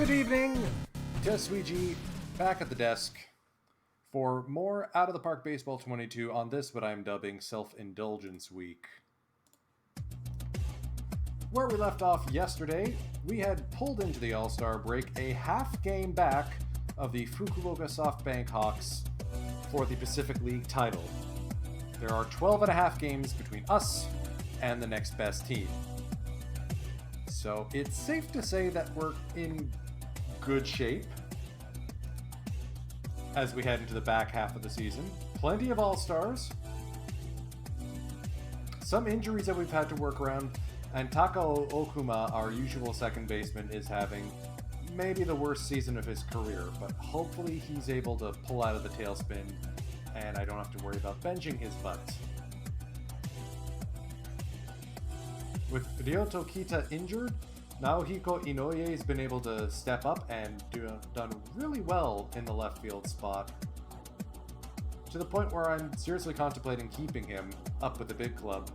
Good evening, Switchin, back at the desk for more Out of the Park Baseball 22 on this, what I'm dubbing Self-Indulgence Week. Where we left off yesterday, we had pulled into the All-Star break a half game back of the Fukuoka SoftBank Hawks for the Pacific League title. There are 12 and a half games between us and the next best team. So it's safe to say that we're in good shape as we head into the back half of the season. Plenty of All-Stars. Some injuries that we've had to work around. And Takao Okuma, our usual second baseman, is having maybe the worst season of his career. But hopefully he's able to pull out of the tailspin and I don't have to worry about benching his butt. With Ryoto Kita injured, Naohiko Inoue has been able to step up and done really well in the left field spot, to the point where I'm seriously contemplating keeping him up with the big club.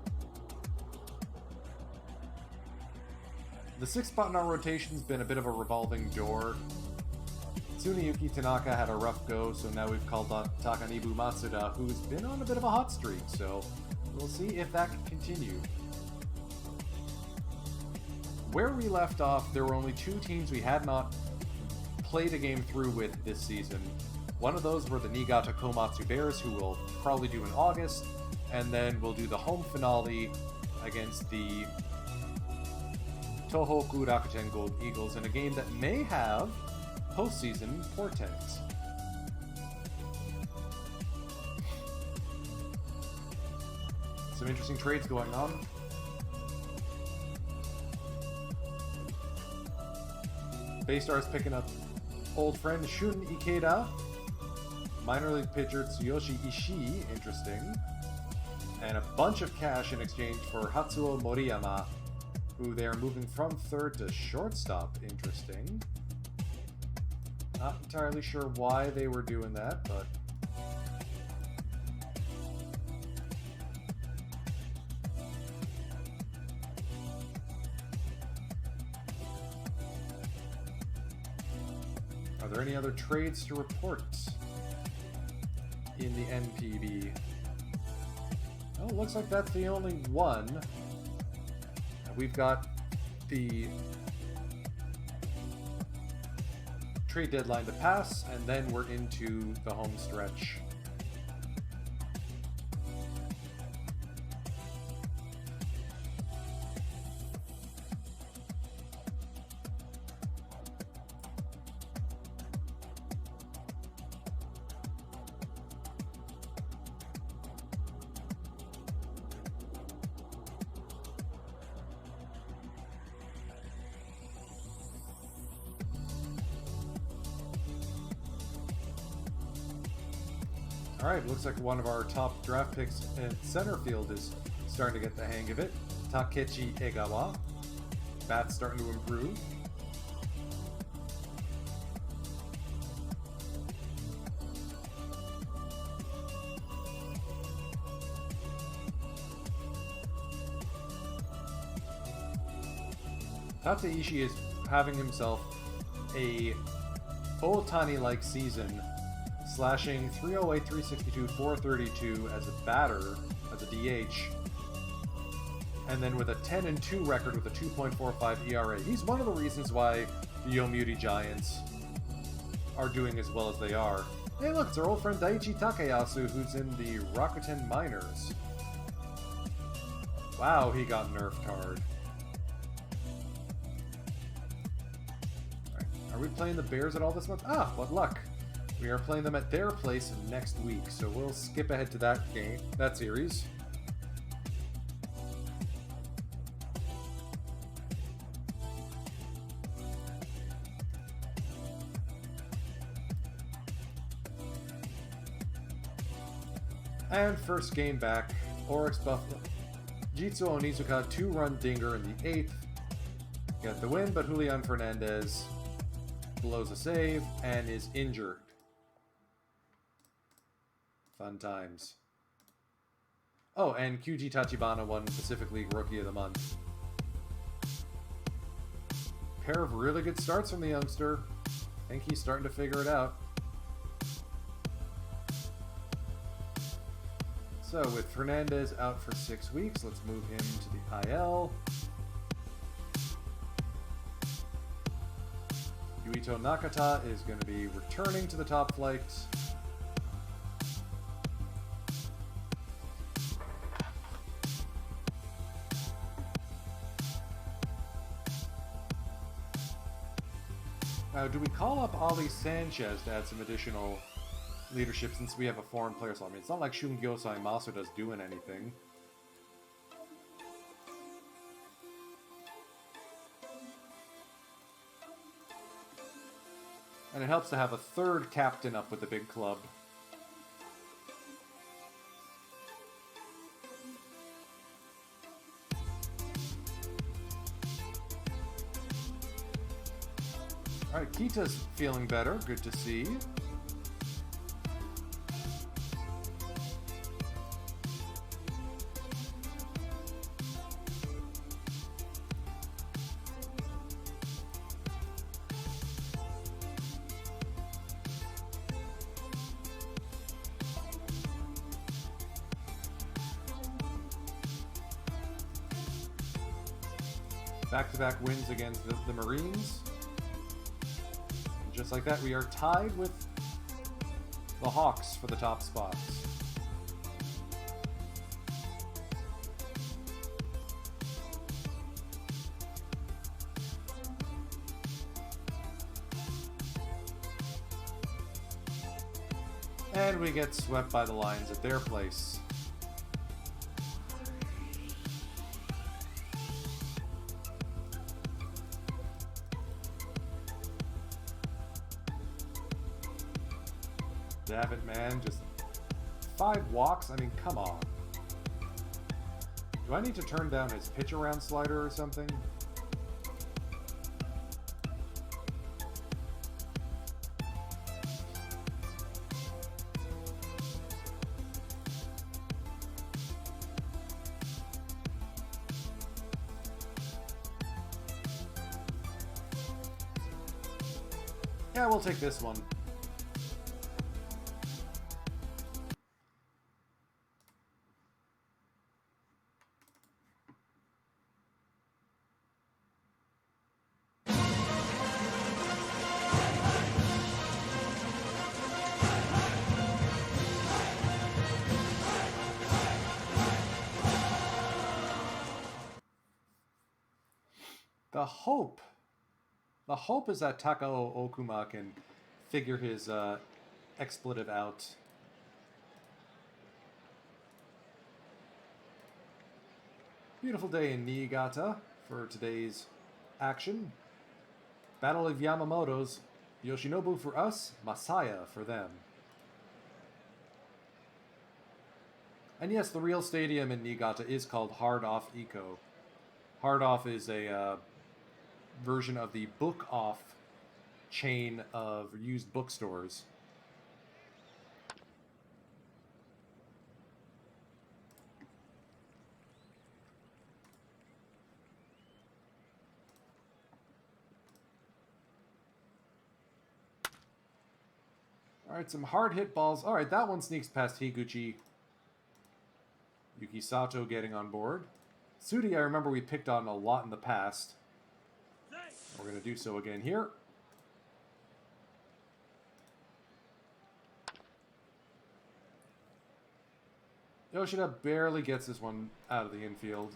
The sixth spot in our rotation's been a bit of a revolving door. Tsuneyuki Tanaka had a rough go, so now we've called on Takanibu Matsuda, who's been on a bit of a hot streak, so we'll see if that can continue. Where we left off, there were only two teams we had not played a game through with this season. One of those were the Niigata Komatsu Bears, who we'll probably do in August, and then we'll do the home finale against the Tohoku Rakuten Gold Eagles in a game that may have postseason portent. Some interesting trades going on. Baystar's picking up old friend Shun Ikeda, minor league pitcher Tsuyoshi Ishii, interesting, and a bunch of cash in exchange for Hatsuo Moriyama, who they are moving from third to shortstop, interesting. Not entirely sure why they were doing that, but are there any other trades to report in the NPB? Oh, it looks like that's the only one. We've got the trade deadline to pass, and then we're into the home stretch. Alright, looks like one of our top draft picks in center field is starting to get the hang of it. Takechi Egawa. Bat's starting to improve. Tateishi is having himself a Ohtani-like season, slashing 308, 362, 432 as a batter, as a DH, and then with a 10-2 record with a 2.45 ERA. He's one of the reasons why the Yomiuri Giants are doing as well as they are. Hey look, it's our old friend Daichi Takayasu, who's in the Rakuten Miners. Wow, he got nerfed hard. Alright, are we playing the Bears at all this month? Ah, what luck. We are playing them at their place next week, so we'll skip ahead to that game, that series. And first game back, Oryx Buffalo. Jitsuo Onizuka, 2-run dinger in the 8th. Got the win, but Julian Fernandez blows a save and is injured. Fun times. Oh, and QG Tachibana won Pacific League Rookie of the Month. Pair of really good starts from the youngster. I think he's starting to figure it out. So with Fernandez out for 6 weeks, let's move him to the IL. Yuito Nakata is going to be returning to the top flight. Do we call up Ali Sanchez to add some additional leadership since we have a foreign player? So I mean, it's not like Shungyo Saimasuda's doing anything. And it helps to have a third captain up with the big club. Alright, Kita's feeling better. Good to see. Back-to-back wins against the Marines. And just like that, we are tied with the Hawks for the top spots. And we get swept by the Lions at their place. Damn it, man. Just 5 walks? I mean, come on. Do I need to turn down his pitch around slider or something? Yeah, we'll take this one. The hope is that Takao Okuma can figure his expletive out. Beautiful day in Niigata for today's action. Battle of Yamamoto's. Yoshinobu for us, Masaya for them. And yes, the real stadium in Niigata is called Hard Off Eco. Hard Off is a version of the Book Off chain of used bookstores. Alright, some hard hit balls. Alright, that one sneaks past Higuchi. Yuki Sato getting on board. Sudi, I remember we picked on a lot in the past. We're going to do so again here. Yoshida barely gets this one out of the infield.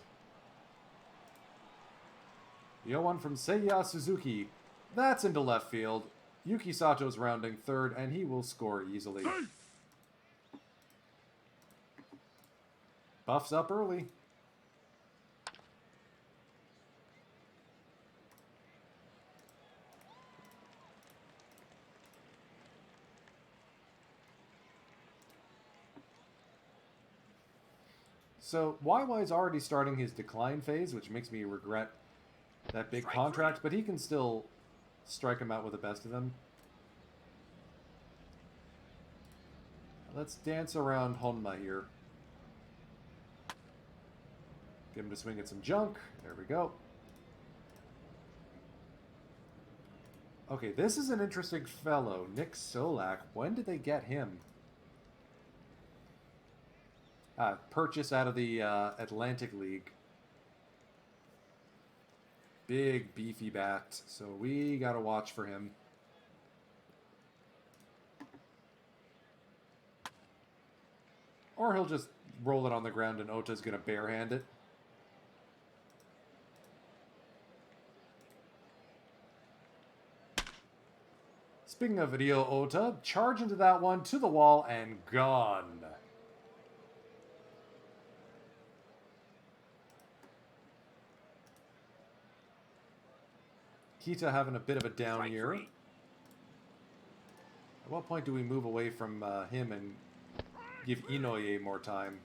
The 0-1 from Seiya Suzuki. That's into left field. Yuki Sato's rounding third, and he will score easily. Buffs up early. So, YY is already starting his decline phase, which makes me regret that big contract, but he can still strike him out with the best of them. Let's dance around Honma here. Get him to swing at some junk. There we go. Okay, this is an interesting fellow. Nick Solak. When did they get him? Purchase out of the Atlantic League. Big, beefy bat. So we gotta watch for him. Or he'll just roll it on the ground and Ota's gonna barehand it. Speaking of video, Ota, charge into that one, to the wall, and gone. Kita having a bit of a down year. At what point do we move away from him and give Inoue more time?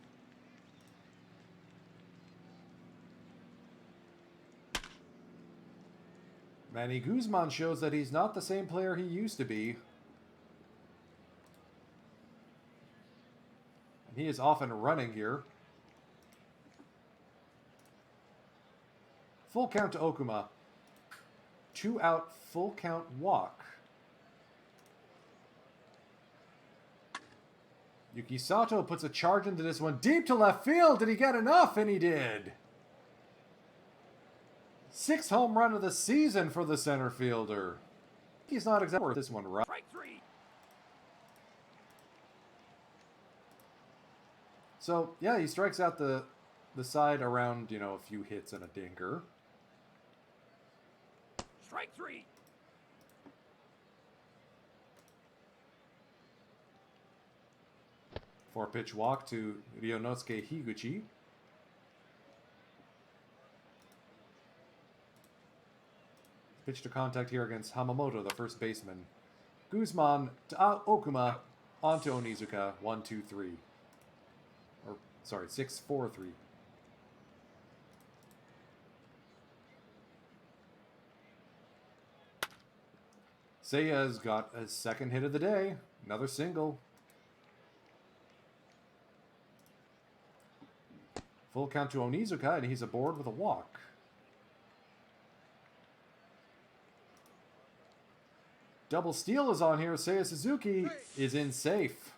Manny Guzman shows that he's not the same player he used to be. And he is off and running here. Full count to Okuma. 2 out, full count walk. Yuki Sato puts a charge into this one. Deep to left field. Did he get enough? And he did. 6th home run of the season for the center fielder. He's not exactly worth this one, right? So, yeah, he strikes out the side around, you know, a few hits and a dinker. Strike 3. Four-pitch walk to Ryonosuke Higuchi. Pitch to contact here against Hamamoto, the first baseman. Guzman to Okuma, onto Onizuka, 1-2-3. Or, sorry, 6-4-3. Seiya's got a second hit of the day. Another single. Full count to Onizuka, and he's aboard with a walk. Double steal is on here. Seiya Suzuki is in safe.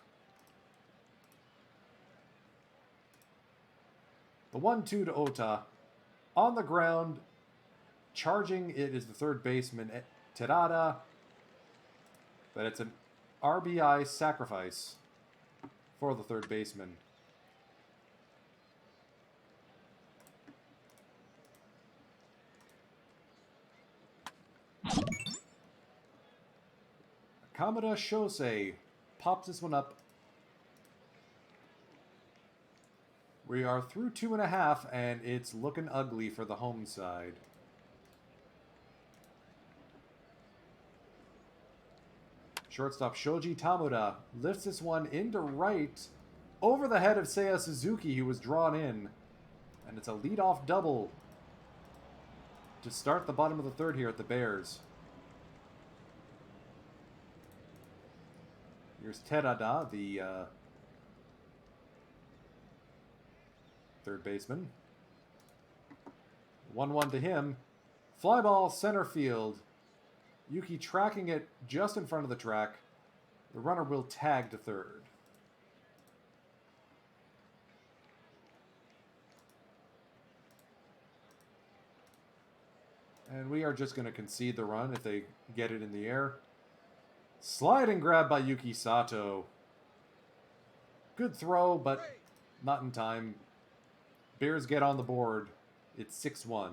The 1-2 to Ota. On the ground, charging it is the third baseman, Terada. But it's an RBI sacrifice for the third baseman. Kamada Shosei pops this one up. We are through 2.5, and it's looking ugly for the home side. Shortstop Shoji Tamura lifts this one into right over the head of Seiya Suzuki, who was drawn in. And it's a leadoff double to start the bottom of the third here at the Bears. Here's Terada, the third baseman. 1-1 to him. Fly ball center field. Yuki tracking it just in front of the track. The runner will tag to third. And we are just going to concede the run if they get it in the air. Sliding grab by Yuki Sato. Good throw, but not in time. Bears get on the board. It's 6-1.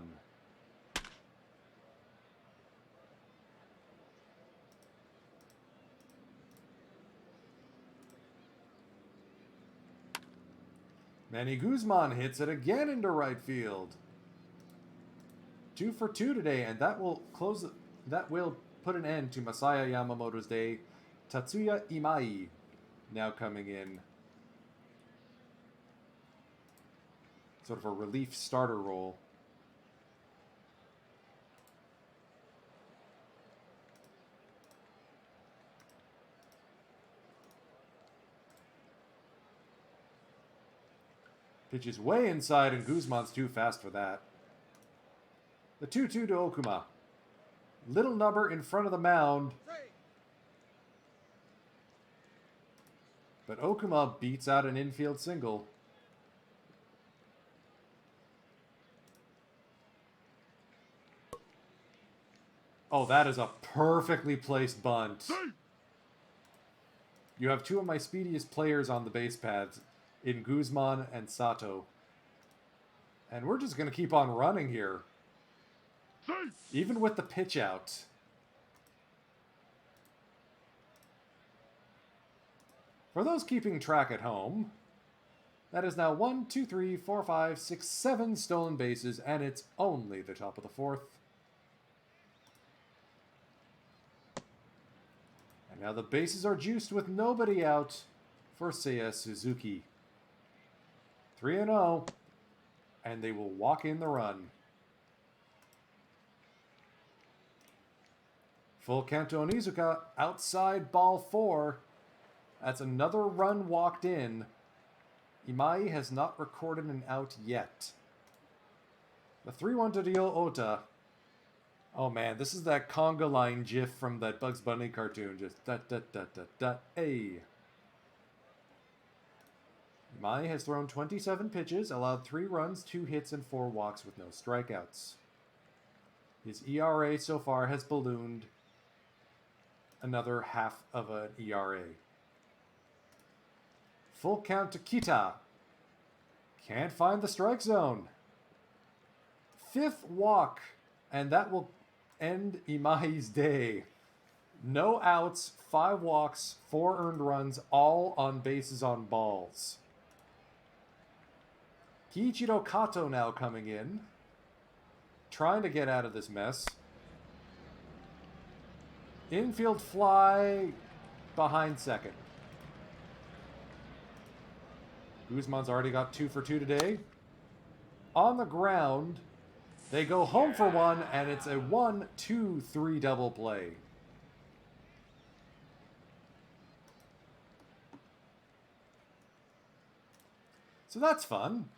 Manny Guzman hits it again into right field. 2 for 2 today, and that will put an end to Masaya Yamamoto's day. Tatsuya Imai now coming in. Sort of a relief starter role. Pitch is way inside, and Guzman's too fast for that. The 2-2 to Okuma. Little number in front of the mound. But Okuma beats out an infield single. Oh, that is a perfectly placed bunt. You have two of my speediest players on the base paths in Guzman and Sato. And we're just going to keep on running here. Even with the pitch out. For those keeping track at home, that is now 1, 2, 3, 4, 5, 6, 7 stolen bases, and it's only the top of the fourth. And now the bases are juiced with nobody out for Seiya Suzuki. 3-0, and they will walk in the run. Full count to Onizuka, outside ball 4. That's another run walked in. Imai has not recorded an out yet. The 3-1 to Ryo Ota. Oh man, this is that conga line gif from that Bugs Bunny cartoon. Just da-da-da-da-da, hey. Imai has thrown 27 pitches, allowed 3 runs, 2 hits, and 4 walks with no strikeouts. His ERA so far has ballooned another half of an ERA. Full count to Kita. Can't find the strike zone. 5th walk, and that will end Imai's day. No outs, 5 walks, 4 earned runs, all on bases on balls. Kiichiro Kato now coming in, trying to get out of this mess. Infield fly behind second. Guzman's already got 2 for 2 today. On the ground, they go home for 1, and it's a 1-2-3 double play. So that's fun.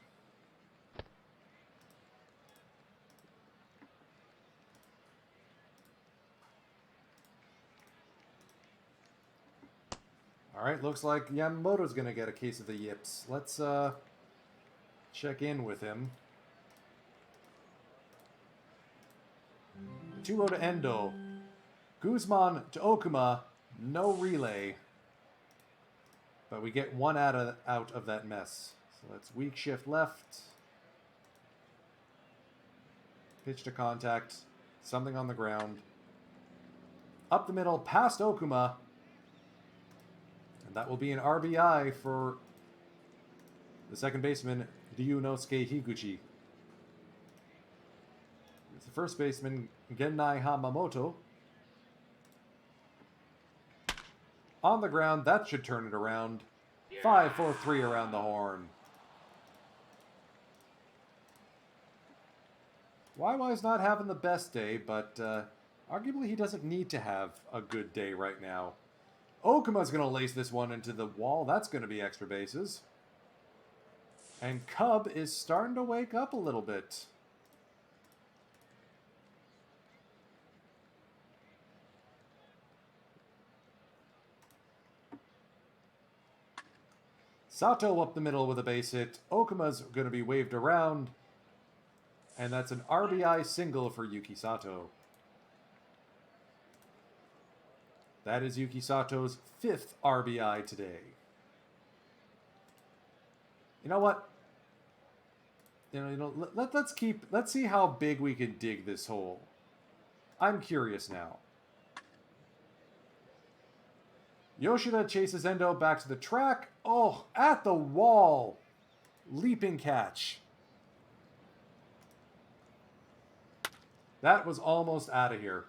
All right, looks like Yamamoto's going to get a case of the yips. Let's check in with him. 2-0 to Endo. Guzman to Okuma. No relay. But we get 1 out of that mess. So that's weak shift left. Pitch to contact. Something on the ground. Up the middle, past Okuma. And that will be an RBI for the second baseman, Ryunosuke Higuchi. It's the first baseman, Gennai Hamamoto. On the ground, that should turn it around. 5-4-3 around the horn. YY's not having the best day, but arguably he doesn't need to have a good day right now. Okuma's going to lace this one into the wall. That's going to be extra bases. And Cub is starting to wake up a little bit. Sato up the middle with a base hit. Okuma's going to be waved around. And that's an RBI single for Yuki Sato. That is Yuki Sato's 5th RBI today. You know what? Let's see how big we can dig this hole. I'm curious now. Yoshida chases Endo back to the track. Oh, at the wall. Leaping catch. That was almost out of here.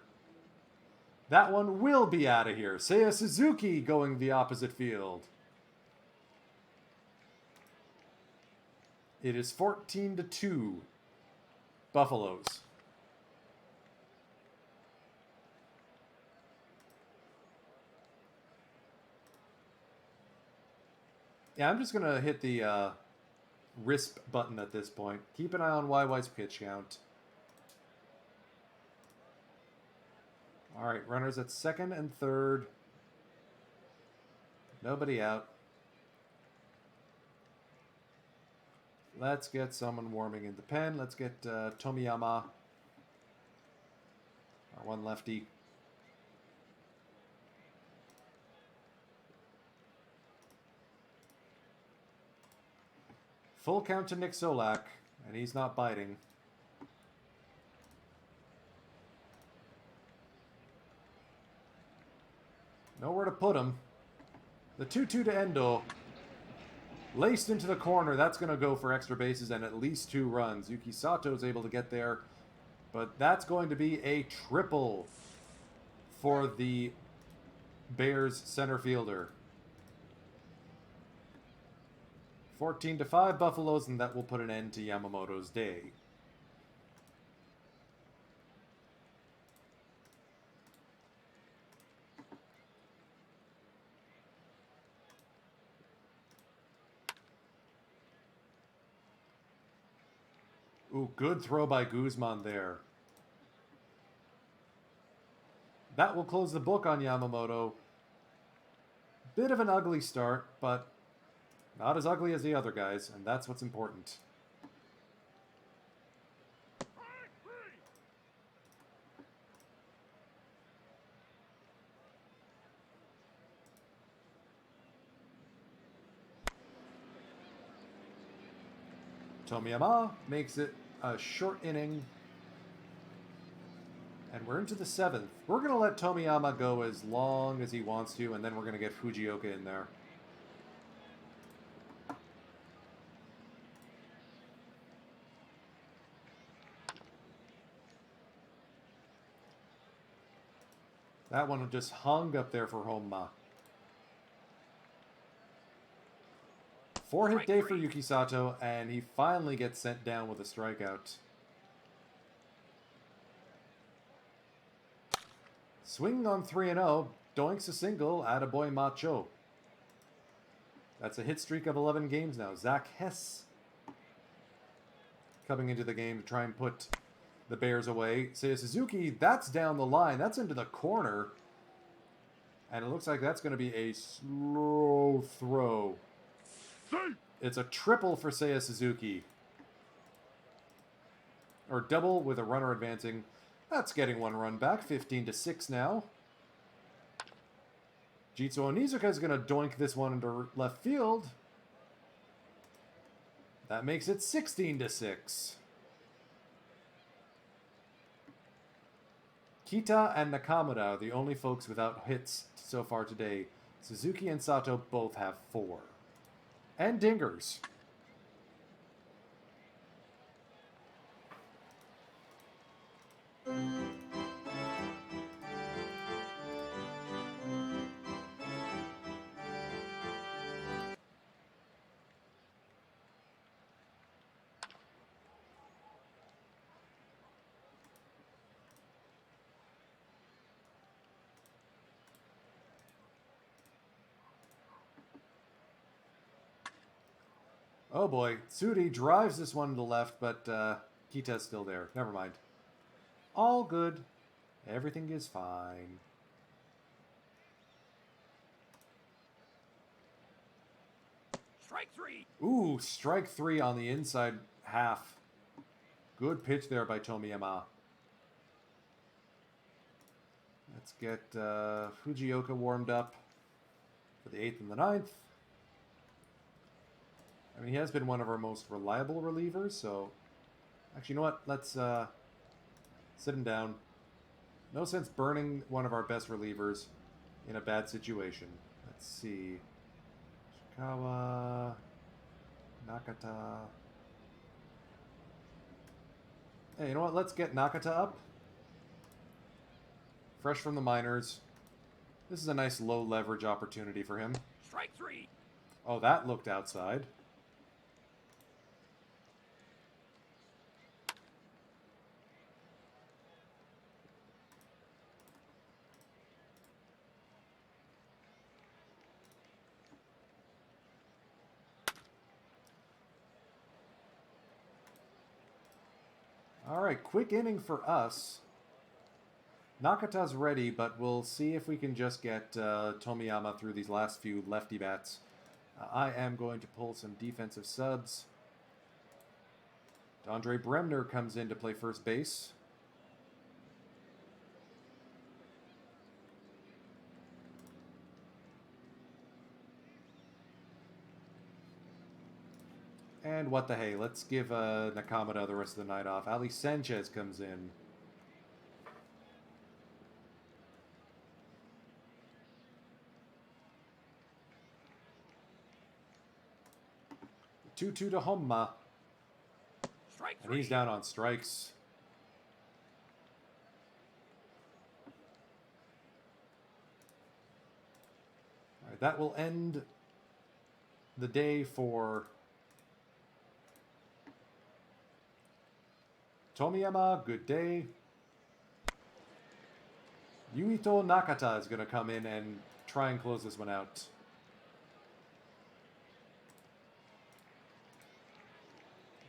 That one will be out of here. Seiya Suzuki going the opposite field. It is 14-2. Buffaloes. Yeah, I'm just going to hit the RISP button at this point. Keep an eye on YY's pitch count. All right, runners at second and third. Nobody out. Let's get someone warming in the pen. Let's get Tomiyama, our one lefty. Full count to Nick Solak, and he's not biting. Nowhere to put him. The 2-2 to Endo. Laced into the corner. That's going to go for extra bases and at least 2 runs. Yuki Sato is able to get there. But that's going to be a triple for the Bears center fielder. 14-5 Buffaloes, and that will put an end to Yamamoto's day. Ooh, good throw by Guzman there. That will close the book on Yamamoto. Bit of an ugly start, but not as ugly as the other guys, and that's what's important. Tomiyama makes it a short inning. And we're into the 7th. We're going to let Tomiyama go as long as he wants to, and then we're going to get Fujioka in there. That one just hung up there for Honma. 4-hit day for Yuki Sato, and he finally gets sent down with a strikeout. Swinging on 3-0, doinks a single, attaboy Macho. That's a hit streak of 11 games now. Zach Hess coming into the game to try and put the Bears away. Seiya Suzuki, that's down the line. That's into the corner. And it looks like that's going to be a slow throw. It's a triple for Seiya Suzuki. Or double with a runner advancing. That's getting 1 run back. 15-6 now. Jitsu Onizuka is going to doink this one into left field. That makes it 16-6. Kita and Nakamura are the only folks without hits so far today. Suzuki and Sato both have 4. And dingers. Oh boy, Tsuri drives this one to the left, but Kita's still there. Never mind. All good. Everything is fine. Strike 3. Ooh, strike 3 on the inside half. Good pitch there by Tomiyama. Let's get Fujioka warmed up for the 8th and the 9th. I mean, he has been one of our most reliable relievers, so... Actually, you know what? Let's sit him down. No sense burning one of our best relievers in a bad situation. Let's see. Shikawa... Nakata... Hey, you know what? Let's get Nakata up. Fresh from the minors. This is a nice low leverage opportunity for him. Strike 3. Oh, that looked outside. All right, quick inning for us. Nakata's ready, but we'll see if we can just get Tomiyama through these last few lefty bats. I am going to pull some defensive subs. Andre Bremner comes in to play first base. And what the hey, let's give Nakamura the rest of the night off. Ali Sanchez comes in. Two to Homma. Strike And he's 3. down on strikes. All right, that will end the day for Tomiyama. Good day. Yuito Nakata is going to come in and try and close this one out.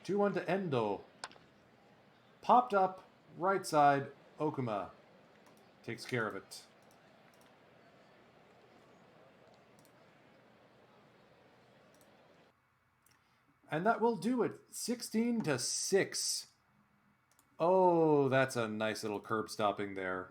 Two-one to Endo. Popped up, right side, Okuma takes care of it. And that will do it. 16 to 6. Oh, that's a nice little curb stopping there.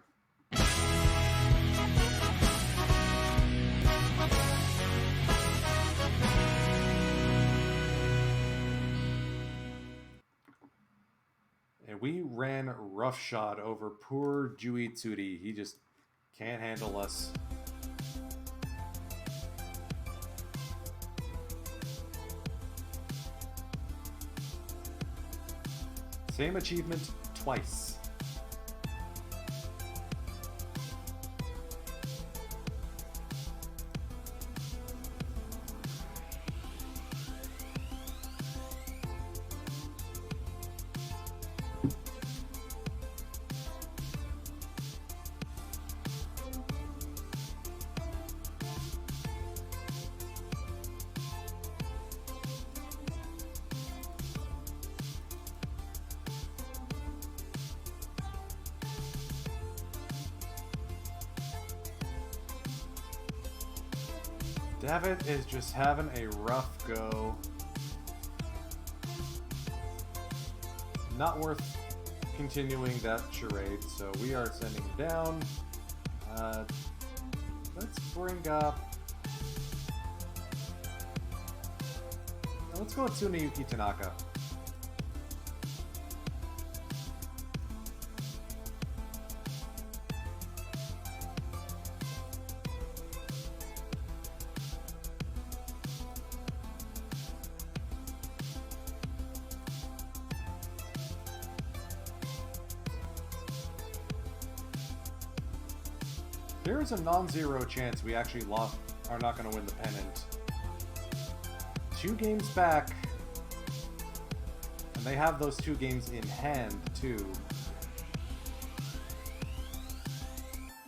And we ran roughshod over poor Jui Tsuri. He just can't handle us. Same achievement twice. Davitt is just having a rough go. Not worth continuing that charade, so we are sending him down. Let's bring up... Let's go with Tsuneyuki Tanaka. There is a non-zero chance we actually are not going to win the pennant. 2 games back, and they have those 2 games in hand, too.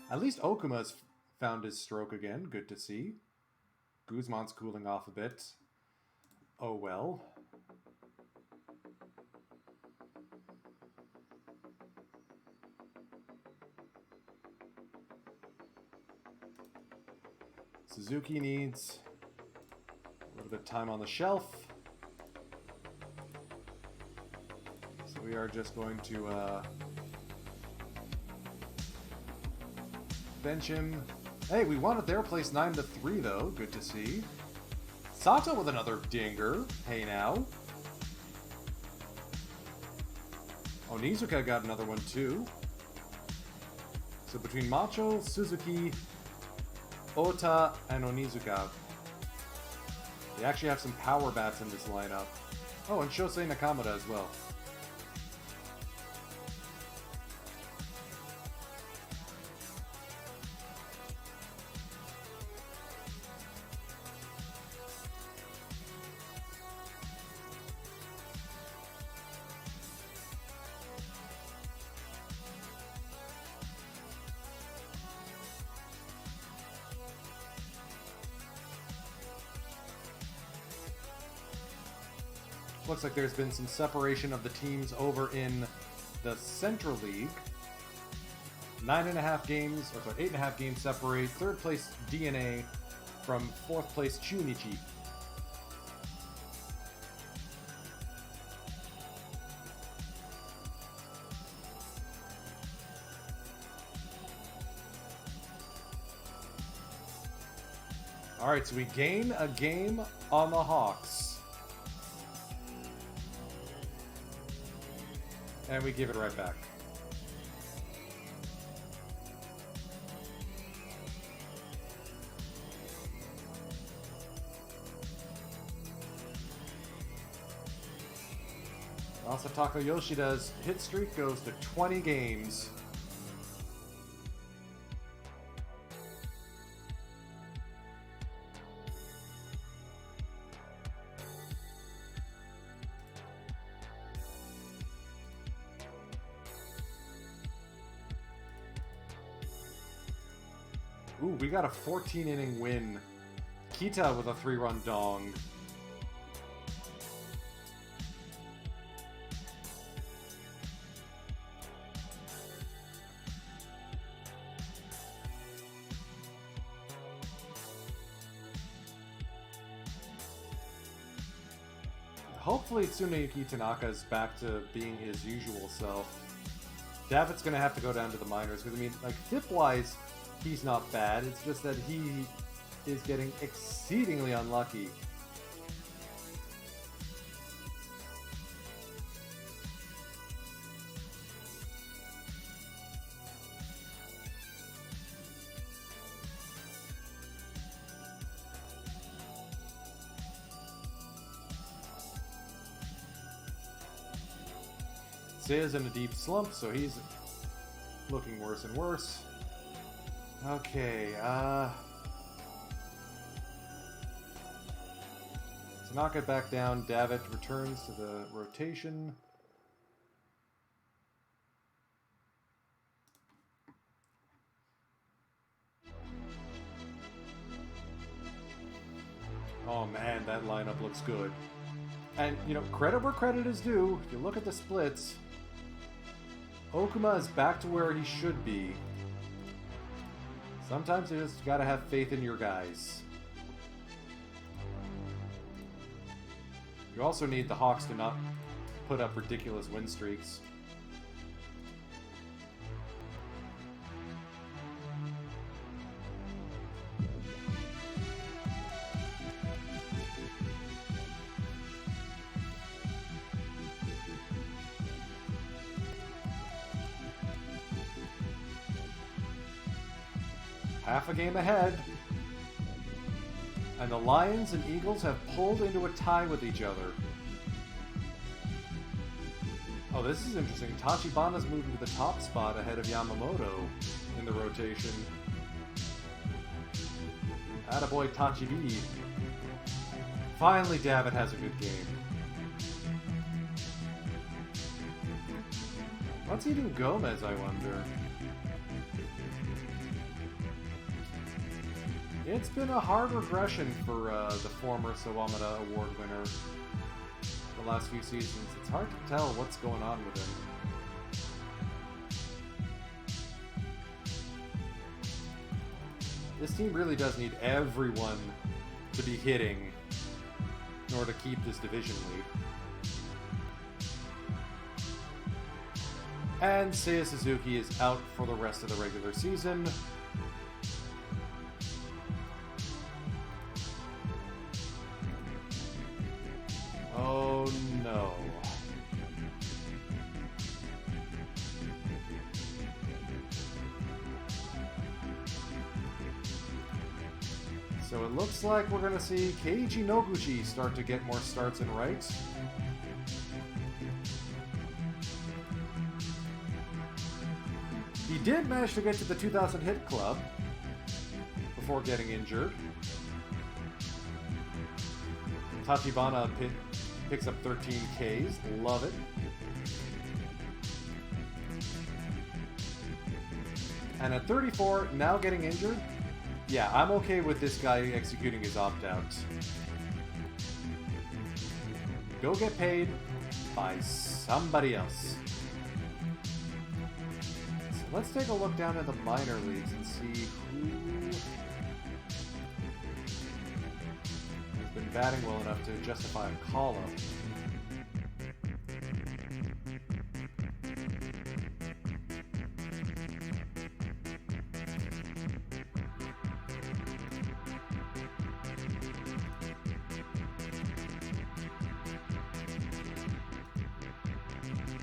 At least Okuma's found his stroke again. Good to see. Guzman's cooling off a bit. Oh well. Suzuki needs a little bit of time on the shelf. So we are just going to bench him. Hey, we won at their place 9-3 though. Good to see. Sato with another dinger. Hey now. Onizuka got another one too. So between Macho, Suzuki, Ota, and Onizuka, they actually have some power bats in this lineup. Oh, and Shosei Nakamura as well. Looks like there's been some separation of the teams over in the Central League. 9.5 games, or sorry, 8.5 games separate. Third place DNA from fourth place Chunichi. Alright, so we gain a game on the Hawks. And we give it right back. Masataka Yoshida's hit streak goes to 20 games. Ooh, we got a 14-inning win. Kita with a 3-run dong. Hopefully Tsuneyuki Tanaka is back to being his usual self. Davitt's going to have to go down to the minors, because, I mean, like, FIP-wise, he's not bad. It's just that he is getting exceedingly unlucky. Seiya's in a deep slump, so he's looking worse and worse. Okay, Tanaka back down. Davitt returns to the rotation. Oh man, that lineup looks good. And, you know, credit where credit is due. If you look at the splits, Okuma is back to where he should be. Sometimes you just gotta have faith in your guys. You also need the Hawks to not put up ridiculous win streaks. Half a game ahead. And the Lions and Eagles have pulled into a tie with each other. Oh, this is interesting. Tachibana's moved into the top spot ahead of Yamamoto in the rotation. Attaboy Tachibi. Finally, Davitt has a good game. What's eating Gomez, I wonder? It's been a hard regression for the former Sawamata Award winner the last few seasons. It's hard to tell what's going on with him. This team really does need everyone to be hitting in order to keep this division lead. And Seiya Suzuki is out for the rest of the regular season. Oh no. So it looks like we're going to see Keiji Noguchi start to get more starts in right. He did manage to get to the 2,000 hit club before getting injured. Tachibana picks up 13 Ks. Love it. And at 34, now getting injured. Yeah, I'm okay with this guy executing his opt-out. Go get paid by somebody else. So Let's take a look down at the minor leagues and see who has been batting well enough to justify a call-up.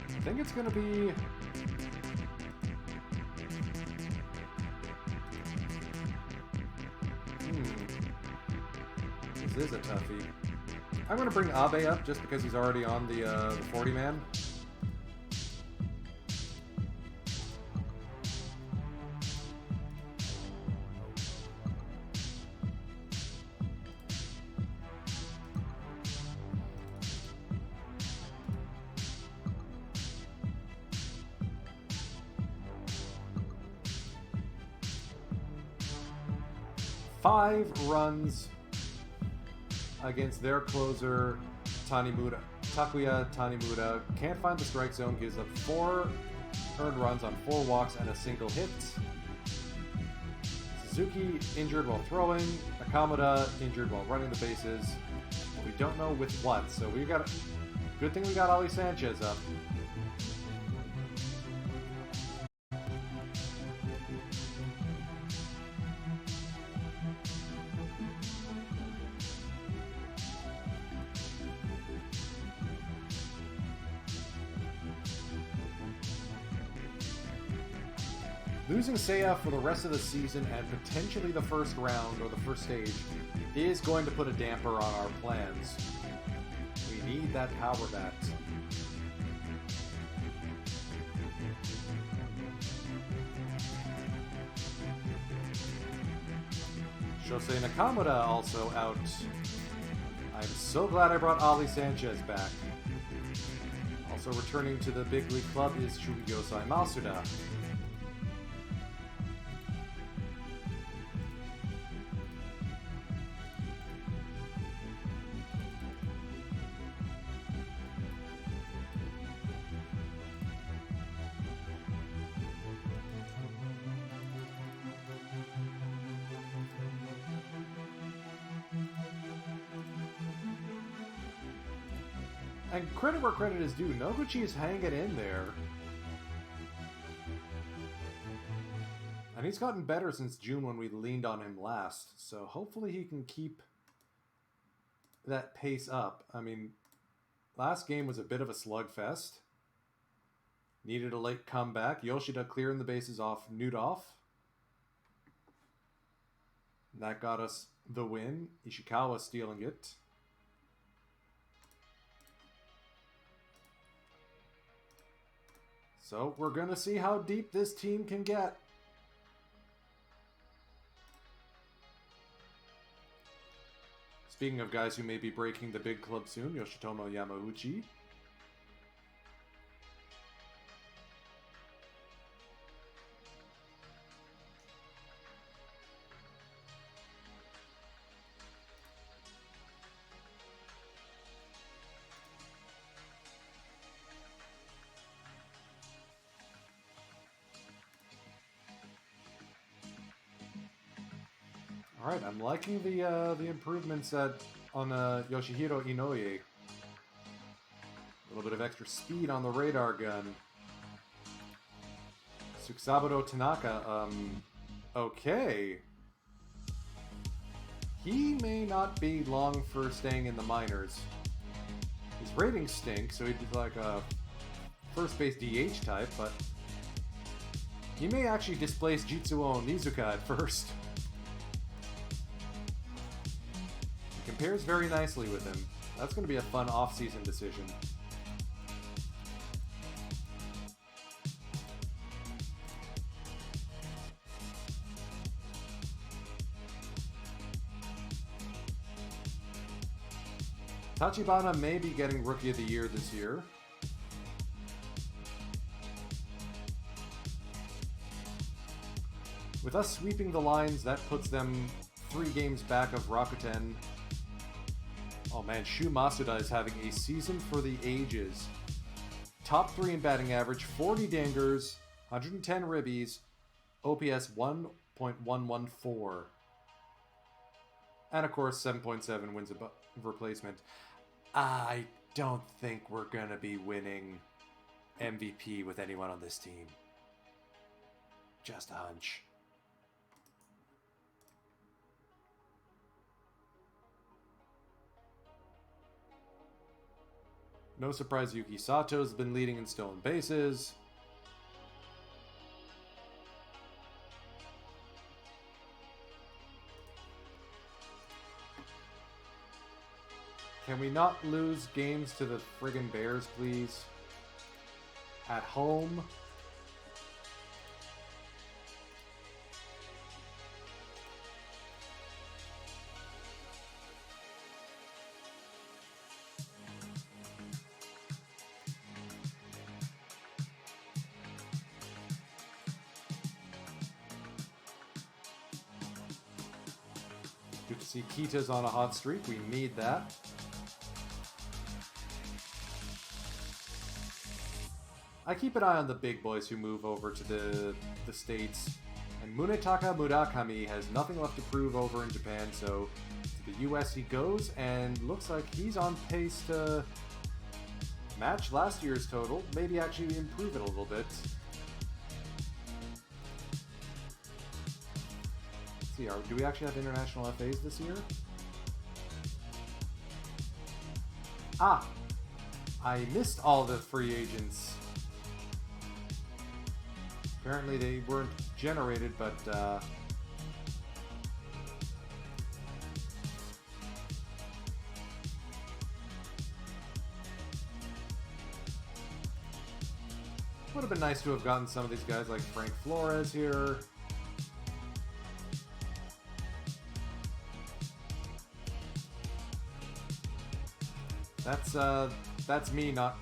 I think it's going to be... This is a toughie. I'm going to bring Abe up just because he's already on the 40-man. Five runs against their closer, Takuya Tanimura. Can't find the strike zone, gives up 4 earned runs on 4 walks and a single hit. Suzuki injured while throwing, Nakamura injured while running the bases. We don't know with what, so we got good thing we got Ali Sanchez up. Losing Seiya for the rest of the season and potentially the first round or the first stage is going to put a damper on our plans. We need that power bat. Shosei Nakamura also out. I'm so glad I brought Ali Sanchez back. Also returning to the big league club is Shugiyosai Masuda. And credit where credit is due, Noguchi is hanging in there. And he's gotten better since June when we leaned on him last. So hopefully he can keep that pace up. I mean, last game was a bit of a slugfest. Needed a late comeback. Yoshida clearing the bases off Nudoff. That got us the win. Ishikawa stealing it. So we're going to see how deep this team can get. Speaking of guys who may be breaking the big club soon, Yoshitomo Yamauchi. All right, I'm liking the improvements on Yoshihiro Inoue. A little bit of extra speed on the radar gun. Tsukasaburo Tanaka, okay. He may not be long for staying in the minors. His ratings stink, so he'd be like a first base DH type, but he may actually displace Jitsuo Onizuka at first. Compares very nicely with him. That's going to be a fun off-season decision. Tachibana may be getting Rookie of the Year this year. With us sweeping the lines, that puts them 3 games back of Rakuten. Oh man, Shu Masuda is having a season for the ages. Top 3 in batting average, 40 dingers, 110 ribbies, OPS 1.114. And of course, 7.7 wins above replacement. I don't think we're going to be winning MVP with anyone on this team. Just a hunch. No surprise, Yuki Sato's been leading in stolen bases. Can we not lose games to the friggin' Bears, please? At home? Good to see Kita's on a hot streak. We need that. I keep an eye on the big boys who move over to the States. And Munetaka Murakami has nothing left to prove over in Japan, so to the US he goes, and looks like he's on pace to match last year's total, maybe actually improve it a little bit. Let's see, do we actually have international FAs this year? Ah! I missed all the free agents. Apparently they weren't generated, but would have been nice to have gotten some of these guys like Frank Flores here. That's me not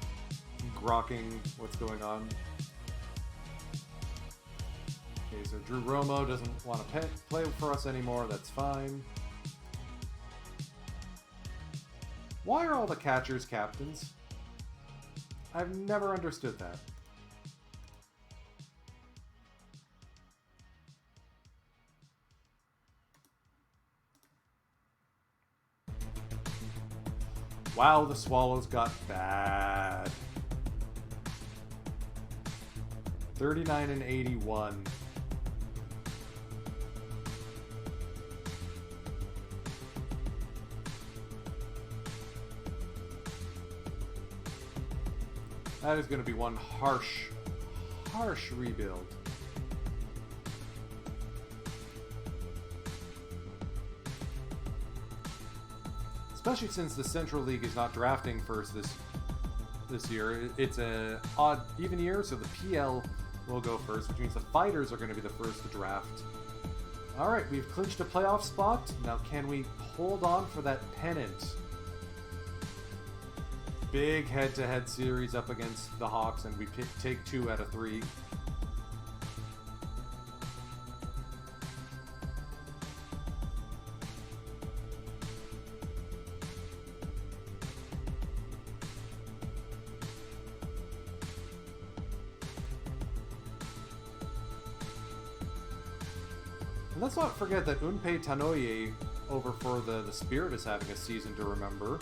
grokking what's going on. Okay, so Drew Romo doesn't want to play for us anymore. That's fine. Why are all the catchers captains? I've never understood that. Wow, the Swallows got bad. 39 and 81. That is going to be one harsh rebuild. Especially since the Central League is not drafting first this year. It's an odd even year, so the PL will go first, which means the Fighters are going to be the first to draft. Alright, we've clinched a playoff spot. Now can we hold on for that pennant? Big head-to-head series up against the Hawks, and we take 2 out of 3. And let's not forget that Unpei Tanoye over for the Spirit is having a season to remember.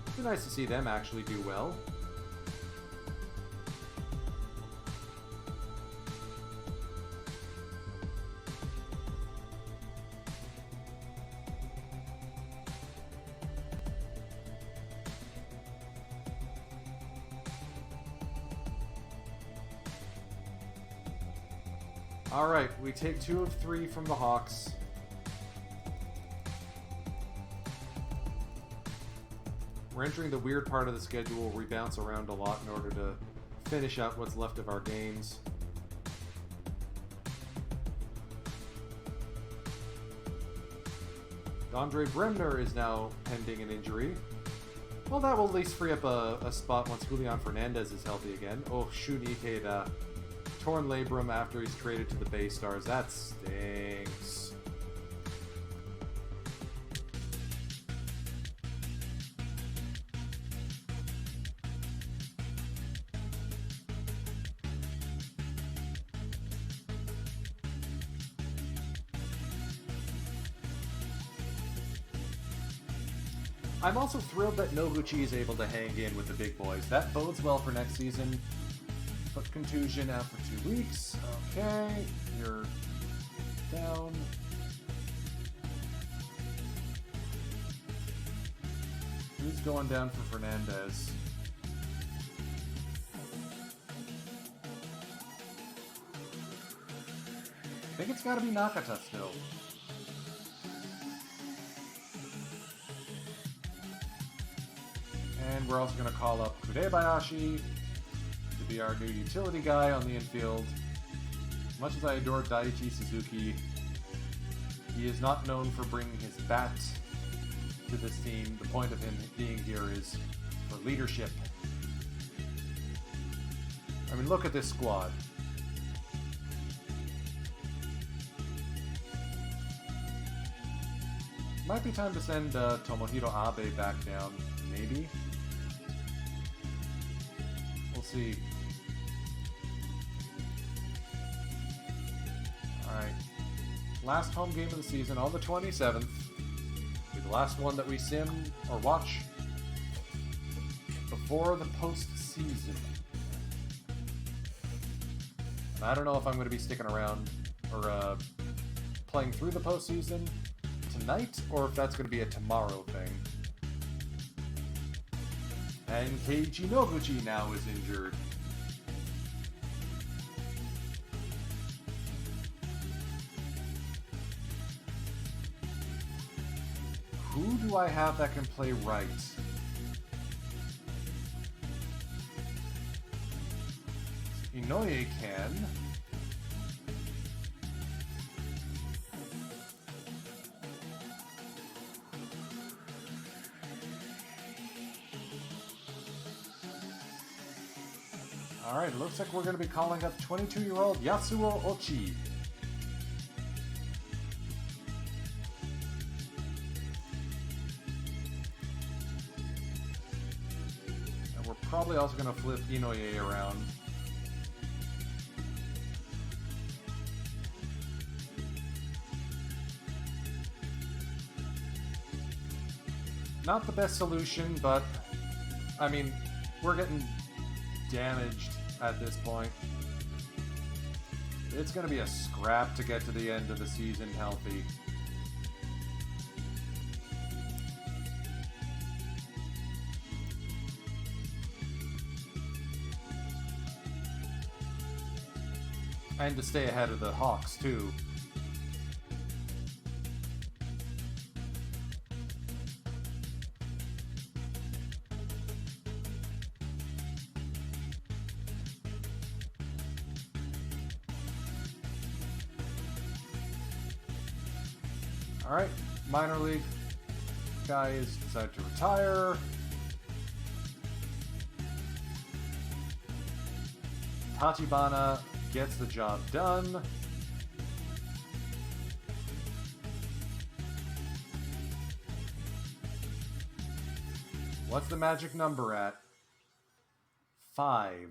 It'd be nice to see them actually do well. Alright, we take 2 of 3 from the Hawks. We're entering the weird part of the schedule where we bounce around a lot in order to finish out what's left of our games. Andre Bremner is now pending an injury. Well, that will at least free up a spot once Julian Fernandez is healthy again. Oh, Shun Ikeda. Torn labrum after he's traded to the Bay Stars. That stinks. I'm also thrilled that Noguchi is able to hang in with the big boys. That bodes well for next season. But contusion out for 2 weeks. Okay, you're down. Who's going down for Fernandez? I think it's got to be Nakata still. And we're also going to call up Kudebayashi to be our new utility guy on the infield. As much as I adore Daiichi Suzuki, he is not known for bringing his bat to this team. The point of him being here is for leadership. I mean, look at this squad. Might be time to send Tomohiro Abe back down, maybe? We'll see. Alright. Last home game of the season on the 27th. Be the last one that we sim or watch before the postseason. And I don't know if I'm going to be sticking around or playing through the postseason tonight, or if that's going to be a tomorrow thing. And Keiji Noguchi now is injured. Who do I have that can play right? Inoue can. Alright, looks like we're going to be calling up 22-year-old Yasuo Ochi. And we're probably also going to flip Inoue around. Not the best solution, but, I mean, we're getting damaged at this point. It's going to be a scrap to get to the end of the season healthy. And to stay ahead of the Hawks, too. Alright, minor league guy has decided to retire. Tachibana gets the job done. What's the magic number at? 5.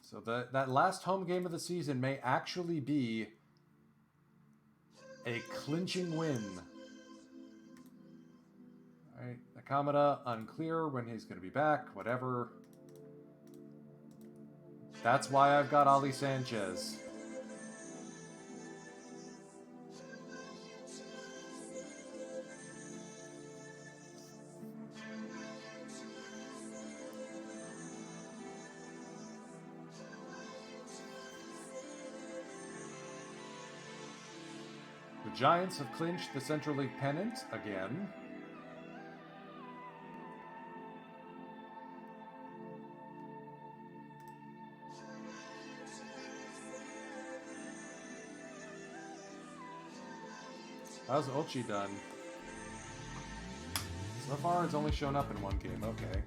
So that last home game of the season may actually be a clinching win. Alright, Nakamura, unclear when he's going to be back, whatever. That's why I've got Ali Sanchez. The Giants have clinched the Central League pennant again. How's Ochi done? So far, it's only shown up in one game. Okay.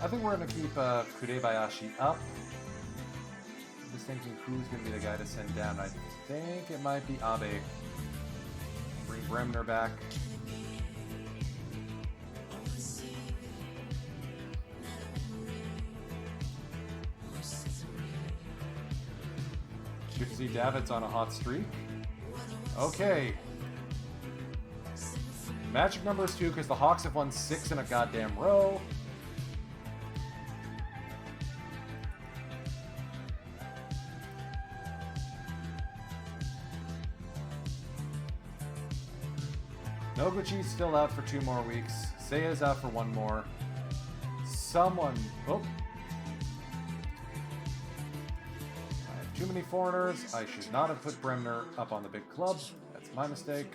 I think we're going to keep Kurebayashi up. I'm just thinking who's going to be the guy to send down. I think it might be Abe. Bring Bremner back. Good to see David's on a hot streak. Okay. Magic number is 2 because the Hawks have won 6 in a goddamn row. Noguchi's still out for 2 more weeks. Seiya's out for 1 more. Someone... Oh. I have too many foreigners. I should not have put Bremner up on the big club. That's my mistake.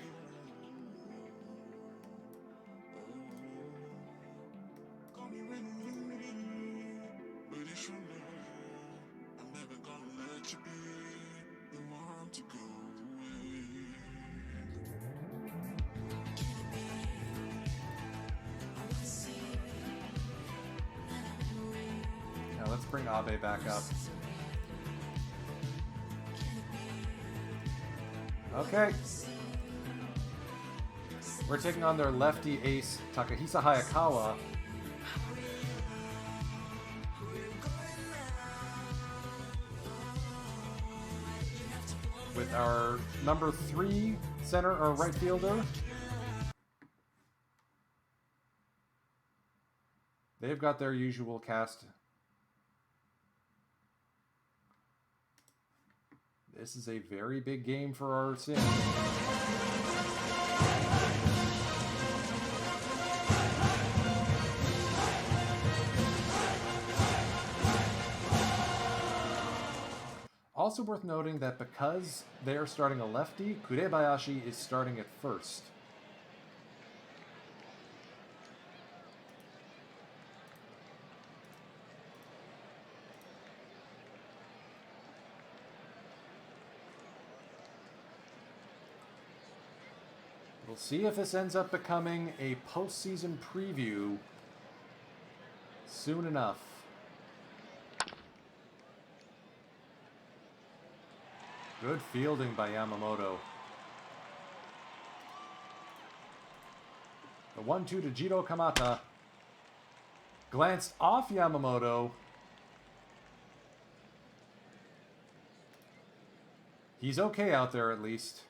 Now let's bring Abe back up. Okay. We're taking on their lefty ace, Takahisa Hayakawa. With our number 3 center or right fielder. They've got their usual cast. This is a very big game for our Sim. Also worth noting that because they are starting a lefty, Kurebayashi is starting at first. We'll see if this ends up becoming a postseason preview soon enough. Good fielding by Yamamoto. The 1-2 to Jiro Kamata. Glanced off Yamamoto. He's okay out there at least.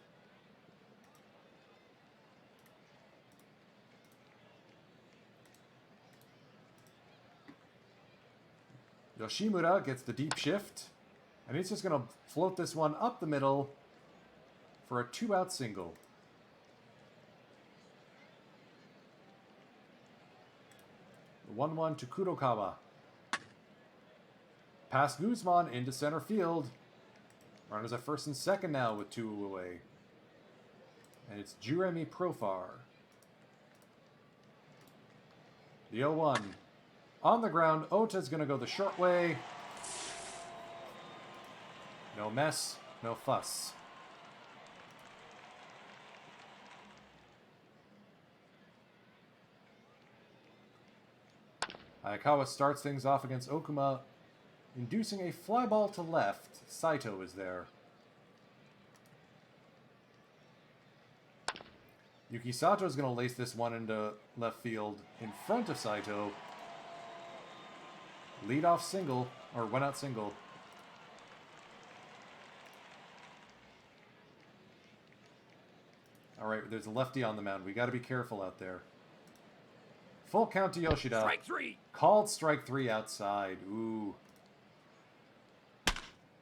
Yoshimura gets the deep shift. And he's just going to float this one up the middle for a 2-out single. The 1-1 to Kurokawa. Past Guzman into center field. Runners at first and second now with 2 away. And it's Jeremy Profar. The 0-1. On the ground, Ota's going to go the short way. No mess, no fuss. Hayakawa starts things off against Okuma, inducing a fly ball to left. Saito is there. Yuki Sato is going to lace this one into left field in front of Saito. Lead off single, or one out single. Alright, there's a lefty on the mound. We got to be careful out there. Full count to Yoshida. Strike 3. Called strike 3 outside. Ooh.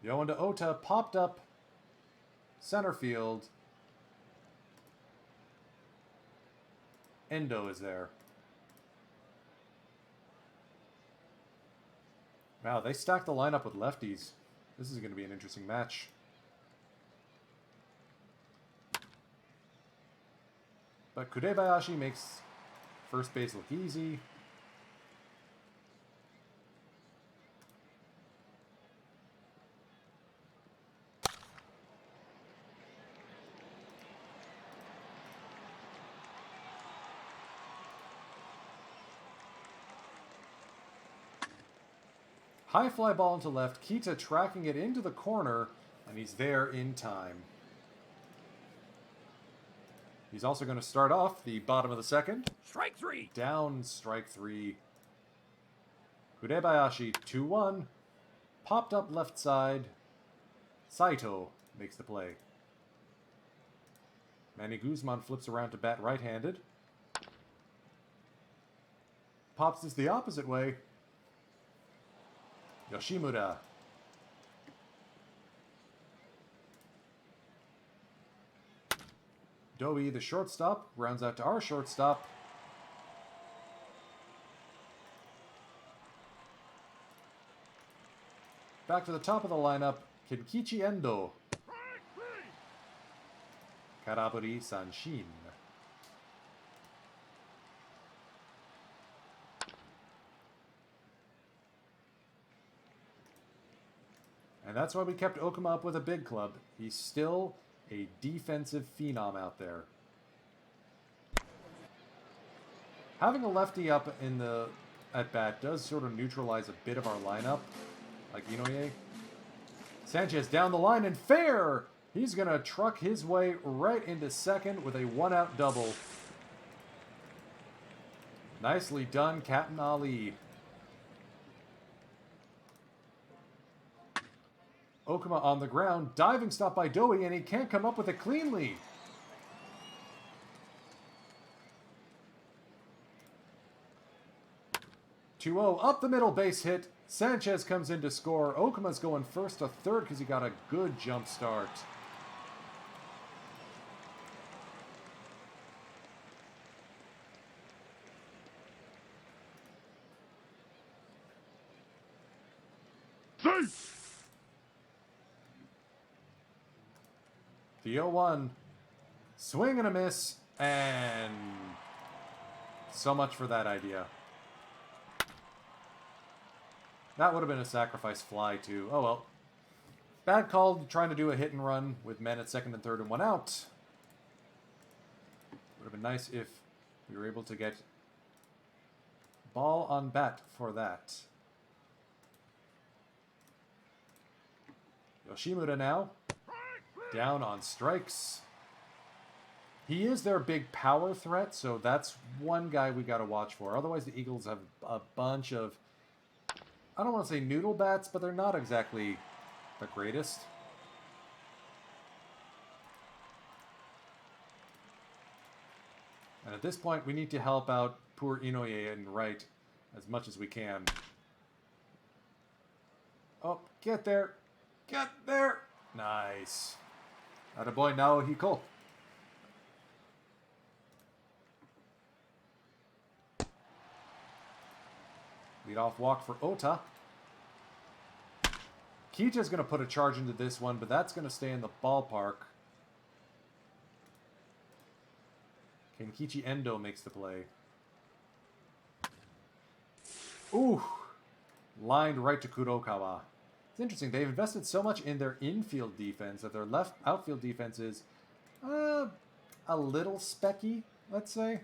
The 0-1 to Ota popped up center field. Endo is there. Wow, they stacked the lineup with lefties. This is going to be an interesting match. But Kurebayashi makes first base look easy. High fly ball into left. Kita tracking it into the corner, and he's there in time. He's also going to start off the bottom of the second. Strike three. Down, strike three. Kurebayashi, 2-1. Popped up left side. Saito makes the play. Manny Guzman flips around to bat right-handed. Pops this the opposite way. Yoshimura. Doi, the shortstop, rounds out to our shortstop. Back to the top of the lineup, Kenkichi Endo. Karaburi Sanshin. And that's why we kept Okuma up with a big club. He's still a defensive phenom out there. Having a lefty up in the at-bat does sort of neutralize a bit of our lineup, like Inoue. Sanchez down the line and fair! He's going to truck his way right into second with a one-out double. Nicely done, Captain Ali. Okuma on the ground, diving stop by Doi, and he can't come up with it cleanly. (2-0) up the middle, base hit. Sanchez comes in to score. Okuma's going first to third because he got a good jump start. The 0-1. Swing and a miss. And so much for that idea. That would have been a sacrifice fly, too. Oh, well. Bad call trying to do a hit and run with men at second and third and one out. Would have been nice if we were able to get ball on bat for that. Yoshimura now. Down on strikes. He is their big power threat, so that's one guy we got to watch for. Otherwise, the Eagles have a bunch of, I don't want to say noodle bats, but they're not exactly the greatest. And at this point, we need to help out poor Inoue and right as much as we can. Oh, get there. Get there. Nice. Attaboy Naohiko. Leadoff walk for Ota. Kita's going to put a charge into this one, but that's going to stay in the ballpark. Kenkichi Endo makes the play. Ooh! Lined right to Kurokawa. It's interesting. They've invested so much in their infield defense that their left outfield defense is a little specky, let's say.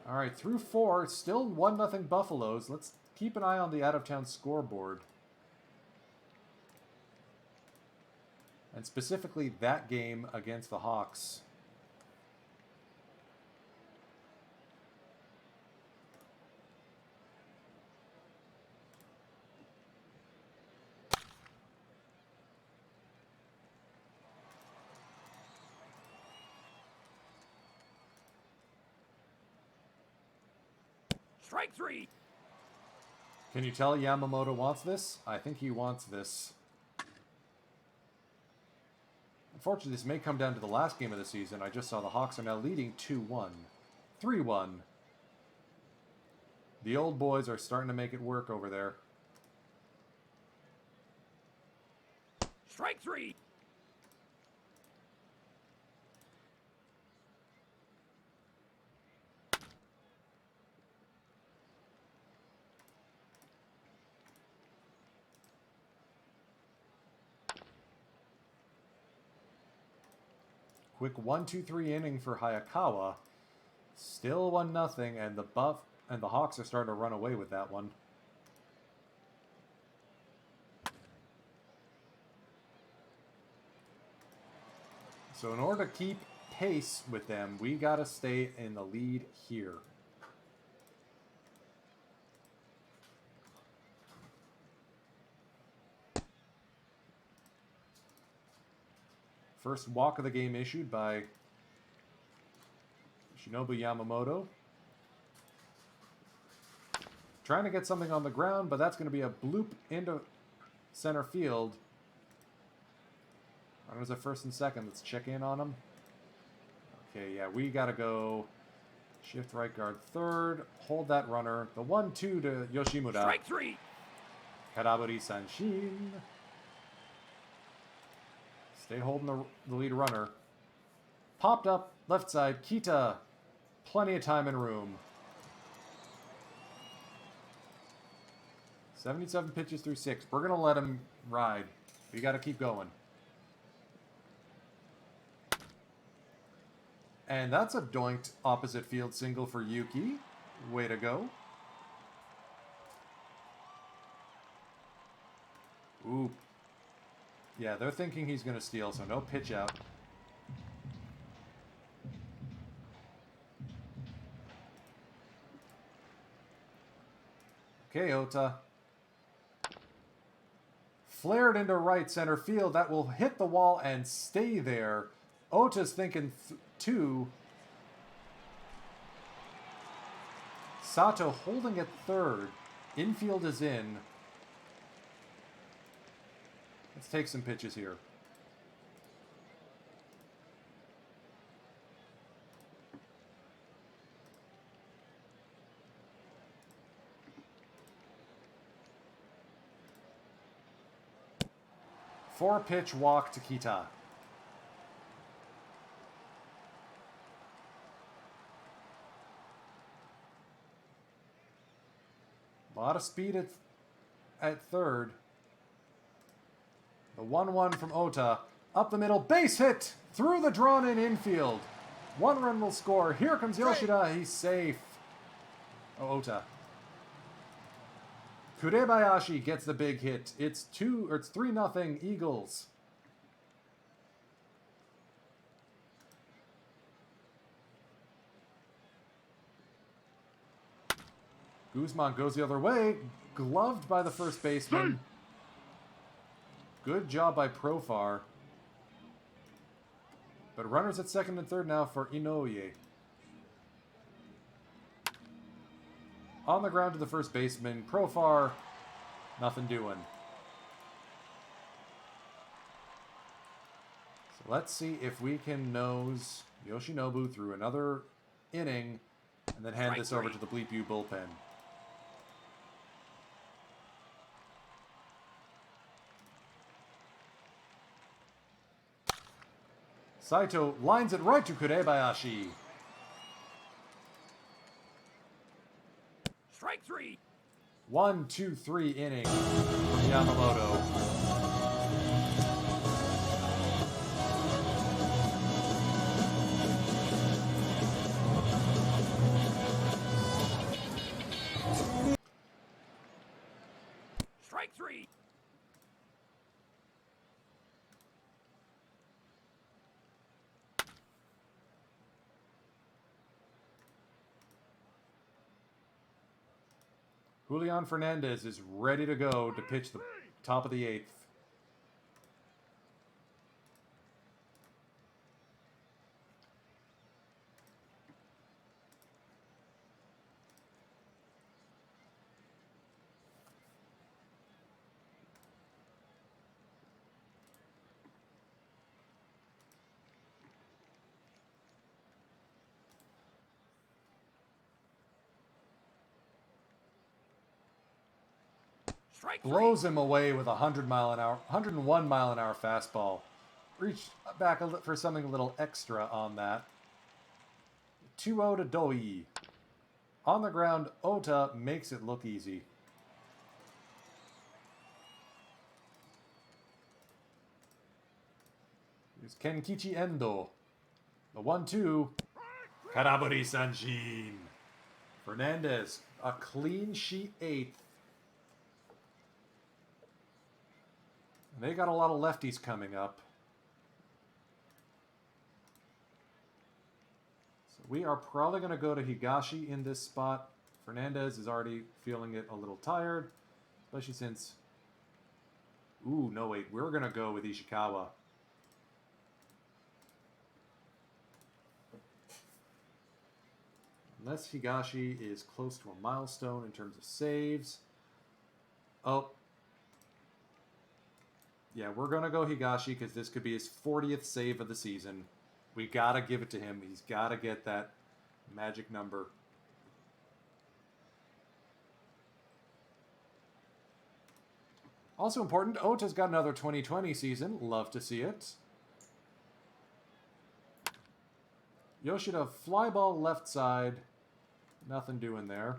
All right, through 4, still 1-0 Buffaloes. Let's keep an eye on the out-of-town scoreboard. And specifically that game against the Hawks. Strike three. Can you tell Yamamoto wants this? I think he wants this. Unfortunately, this may come down to the last game of the season. I just saw the Hawks are now leading 2-1. 3-1. The old boys are starting to make it work over there. Strike three. Quick 1-2-3 inning for Hayakawa. Still 1-0, and the Hawks are starting to run away with that one. So in order to keep pace with them, we gotta stay in the lead here. First walk of the game issued by Shinobu Yamamoto. Trying to get something on the ground, but that's going to be a bloop into center field. Runners at first and second. Let's check in on them. Okay, yeah, we got to go shift right guard third. Hold that runner. The 1-2 to Yoshimura. Strike 3. Karaburi Sanshin. Stay holding the lead runner. Popped up left side. Kita. Plenty of time and room. 77 pitches through 6. We're going to let him ride. We got to keep going. And that's a doinked opposite field single for Yuki. Way to go. Ooh. Yeah, they're thinking he's going to steal, so no pitch out. Okay, Ota. Flared into right center field. That will hit the wall and stay there. Ota's thinking 2. Sato holding at third. Infield is in. Let's take some pitches here. Four-pitch walk to Kita. A lot of speed at third. The 1-1 from Ota. Up the middle. Base hit! Through the drawn-in infield. 1 run will score. Here comes Yoshida. He's safe. Oh, Ota. Kurebayashi gets the big hit. It's 3-0 Eagles. Guzman goes the other way. Gloved by the first baseman. Good job by Profar. But runners at second and third now for Inoue. On the ground to the first baseman. Profar, nothing doing. So let's see if we can nose Yoshinobu through another inning and then hand this over to the Bleep U bullpen. Saito lines it right to Kurebayashi. Strike 3. 1, 2, 3 inning from Yamamoto. Strike 3. Julian Fernandez is ready to go to pitch the top of the 8th. Strike 3. Blows him away with a 101 mile an hour fastball. Reached back for something a little extra on that. 2-0 to Doi. On the ground, Ota makes it look easy. Here's Kenkichi Endo. The 1-2. Karaburi Sanjin. Fernandez, a clean sheet 8th. And they got a lot of lefties coming up. So we are probably going to go to Higashi in this spot. Fernandez is already feeling it a little tired, especially since... Ooh, no, wait. We're going to go with Ishikawa. Unless Higashi is close to a milestone in terms of saves. Oh. Yeah, we're going to go Higashi because this could be his 40th save of the season. We got to give it to him. He's got to get that magic number. Also important, Ota's got another 2020 season. Love to see it. Yoshida, fly ball left side. Nothing doing there.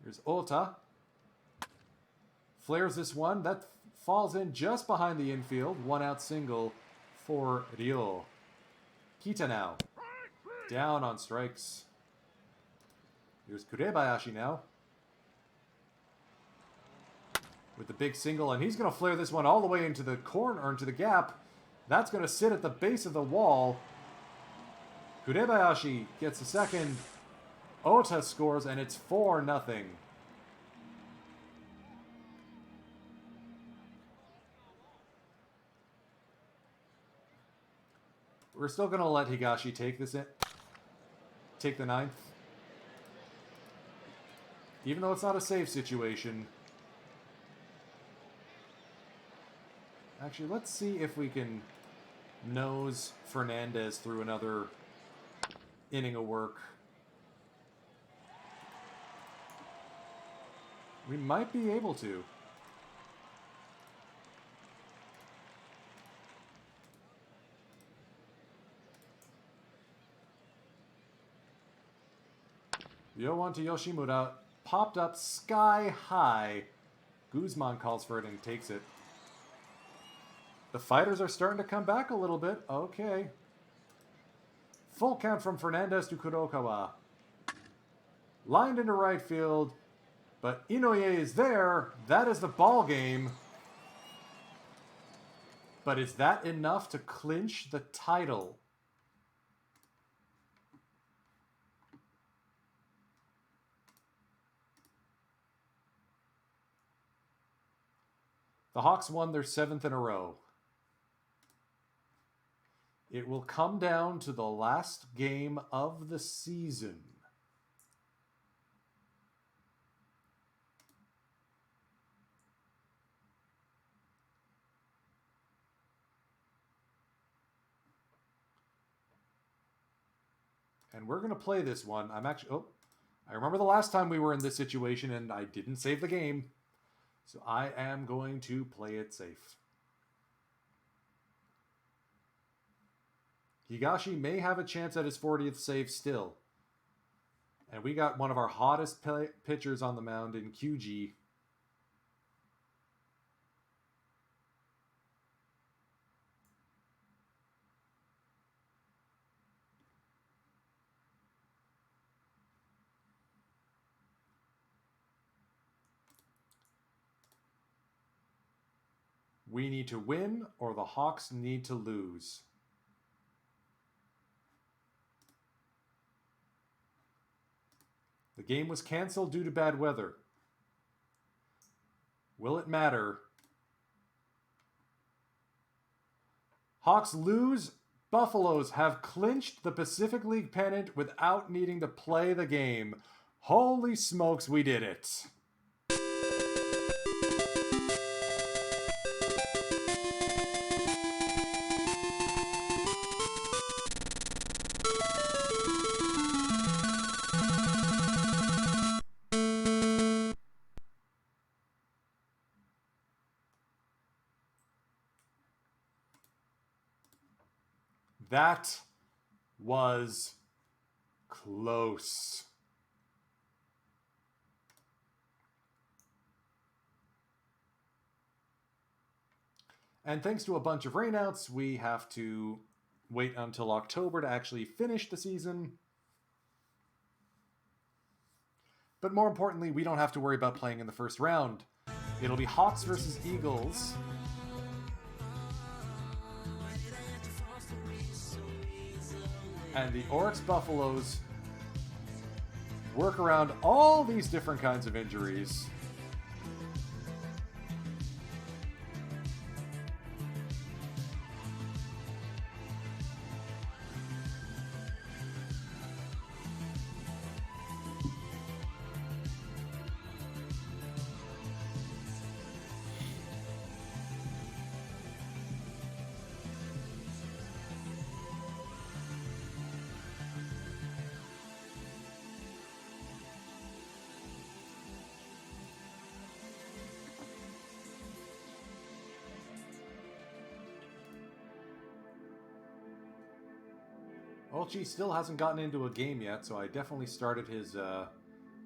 Here's Ota. Flares this one. That falls in just behind the infield. 1 out single for Ryo. Kita now. Down on strikes. Here's Kurebayashi now. With the big single, and he's going to flare this one all the way into the corner, or into the gap. That's going to sit at the base of the wall. Kurebayashi gets a second. Ota scores, and it's 4-0. We're still going to let Higashi take this in. Take the 9th. Even though it's not a save situation. Actually, let's see if we can nose Fernandez through another inning of work. We might be able to. Yoan to Yoshimura popped up sky high. Guzman calls for it and takes it. The fighters are starting to come back a little bit. Okay. Full count from Fernandez to Kurokawa. Lined into right field, but Inoue is there. That is the ball game. But is that enough to clinch the title? The Hawks won their 7th in a row. It will come down to the last game of the season. And we're going to play this one. I remember the last time we were in this situation and I didn't save the game. So I am going to play it safe. Higashi may have a chance at his 40th save still. And we got one of our hottest pitchers on the mound in QG. We need to win or the Hawks need to lose. The game was canceled due to bad weather. Will it matter? Hawks lose. Buffaloes have clinched the Pacific League pennant without needing to play the game. Holy smokes, we did it. That was close. And thanks to a bunch of rainouts, we have to wait until October to actually finish the season. But more importantly, we don't have to worry about playing in the first round. It'll be Hawks versus Eagles. And the Oryx Buffaloes work around all these different kinds of injuries. Olchi still hasn't gotten into a game yet, so I definitely started his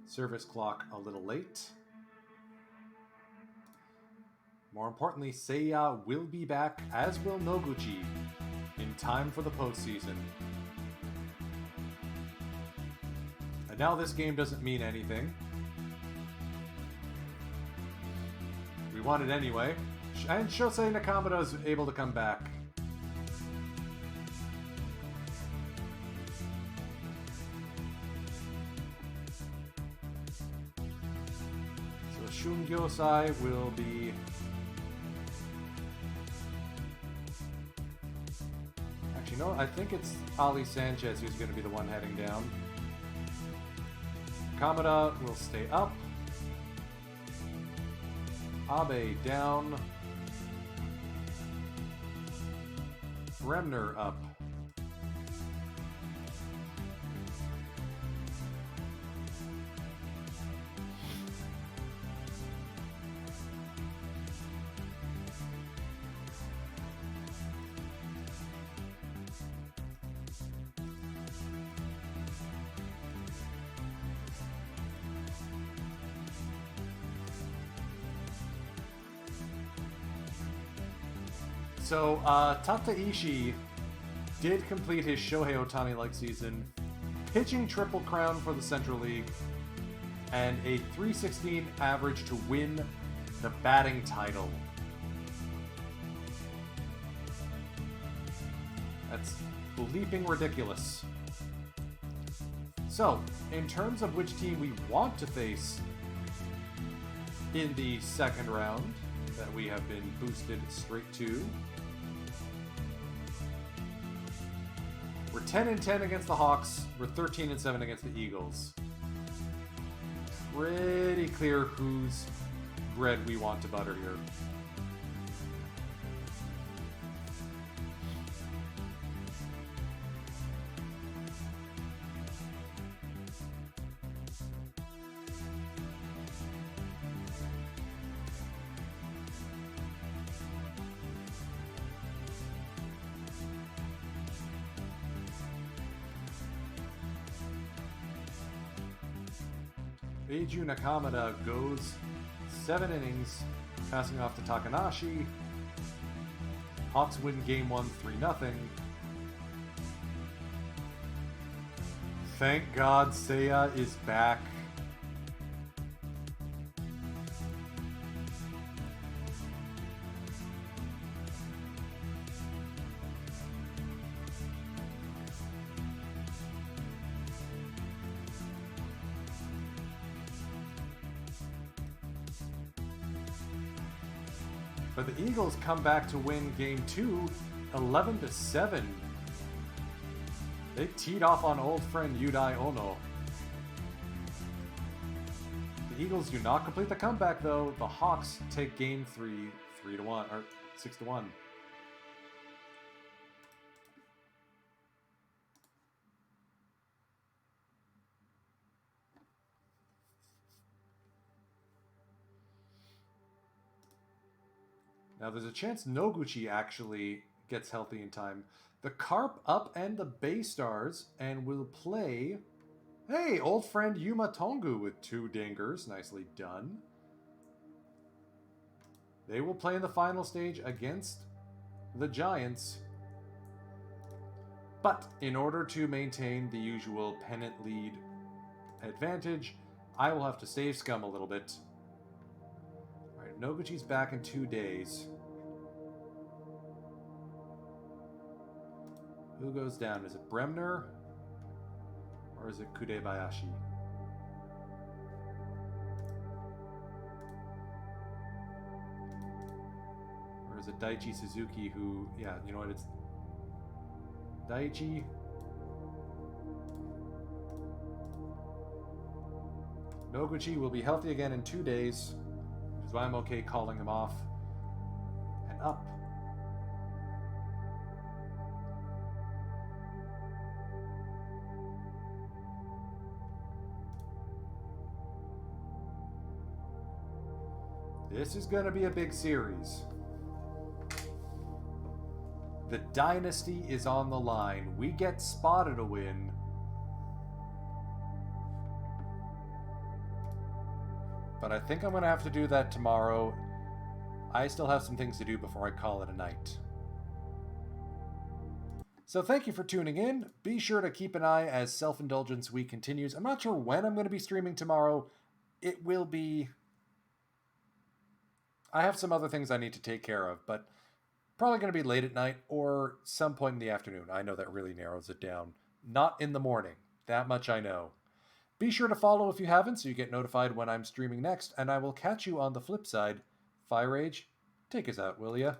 service clock a little late. More importantly, Seiya will be back, as will Noguchi, in time for the postseason. And now this game doesn't mean anything. We won it anyway. And Shosei Nakamura is able to come back. Shungyosai will be... Actually, no, I think it's Ali Sanchez who's going to be the one heading down. Kamada will stay up. Abe down. Bremner up. So, Tata Ishii did complete his Shohei Ohtani-like season, pitching Triple Crown for the Central League, and a .316 average to win the batting title. That's bleeping ridiculous. So, in terms of which team we want to face in the second round, that we have been boosted straight to, we're 10-10 against the Hawks. We're 13-7 against the Eagles. Pretty clear whose bread we want to butter here. Eiju Nakamura goes 7 innings, passing off to Takanashi. Hawks win game 1 3-0. Thank God Seiya is back. But the Eagles come back to win game 2, 11-7. They teed off on old friend Yudai Ono. The Eagles do not complete the comeback though. The Hawks take game 3, 3-1, or 6-1. Now, there's a chance Noguchi actually gets healthy in time. The Carp up and the Bay Stars, and will play... Hey, old friend Yuma Tongu with 2 dingers. Nicely done. They will play in the final stage against the Giants. But in order to maintain the usual pennant lead advantage, I will have to save scum a little bit. Alright, Noguchi's back in 2 days. Who goes down? Is it Bremner? Or is it Kudebayashi? Or is it Daichi Suzuki who... Yeah, you know what? It's Daichi. Noguchi will be healthy again in 2 days, which is why I'm okay calling him off. And up. This is going to be a big series. The dynasty is on the line. We get Spotted a win. But I think I'm going to have to do that tomorrow. I still have some things to do before I call it a night. So thank you for tuning in. Be sure to keep an eye as Self-Indulgence Week continues. I'm not sure when I'm going to be streaming tomorrow. It will be... I have some other things I need to take care of, but probably going to be late at night or some point in the afternoon. I know that really narrows it down. Not in the morning. That much I know. Be sure to follow if you haven't so you get notified when I'm streaming next, and I will catch you on the flip side. Firage, take us out, will ya?